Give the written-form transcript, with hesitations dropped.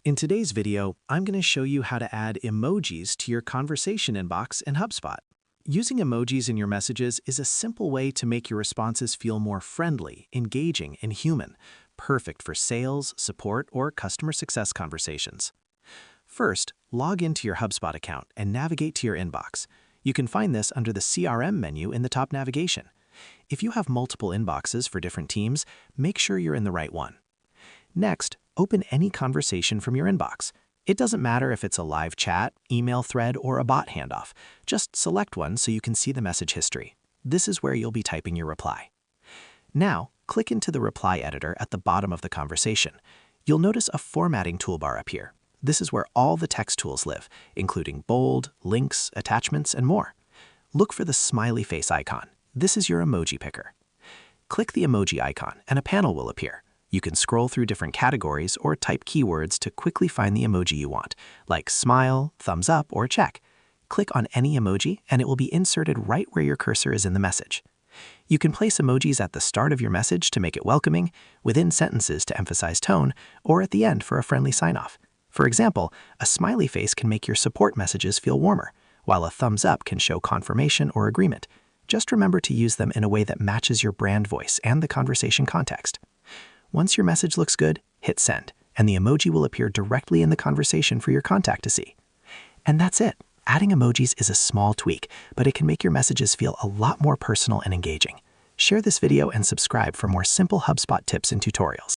In today's video, I'm going to show you how to add emojis to your conversation inbox in HubSpot. Using emojis in your messages is a simple way to make your responses feel more friendly, engaging, and human, perfect for sales, support, or customer success conversations. First, log into your HubSpot account and navigate to your inbox. You can find this under the CRM menu in the top navigation. If you have multiple inboxes for different teams, make sure you're in the right one. Next, open any conversation from your inbox. It doesn't matter if it's a live chat, email thread, or a bot handoff. Just select one so you can see the message history. This is where you'll be typing your reply. Now, click into the reply editor at the bottom of the conversation. You'll notice a formatting toolbar up here. This is where all the text tools live, including bold, links, attachments, and more. Look for the smiley face icon. This is your emoji picker. Click the emoji icon and a panel will appear. You can scroll through different categories or type keywords to quickly find the emoji you want, like smile, thumbs up, or check. Click on any emoji and it will be inserted right where your cursor is in the message. You can place emojis at the start of your message to make it welcoming, within sentences to emphasize tone, or at the end for a friendly sign-off. For example, a smiley face can make your support messages feel warmer, while a thumbs up can show confirmation or agreement. Just remember to use them in a way that matches your brand voice and the conversation context. Once your message looks good, hit send, and the emoji will appear directly in the conversation for your contact to see. And that's it. Adding emojis is a small tweak, but it can make your messages feel a lot more personal and engaging. Share this video and subscribe for more simple HubSpot tips and tutorials.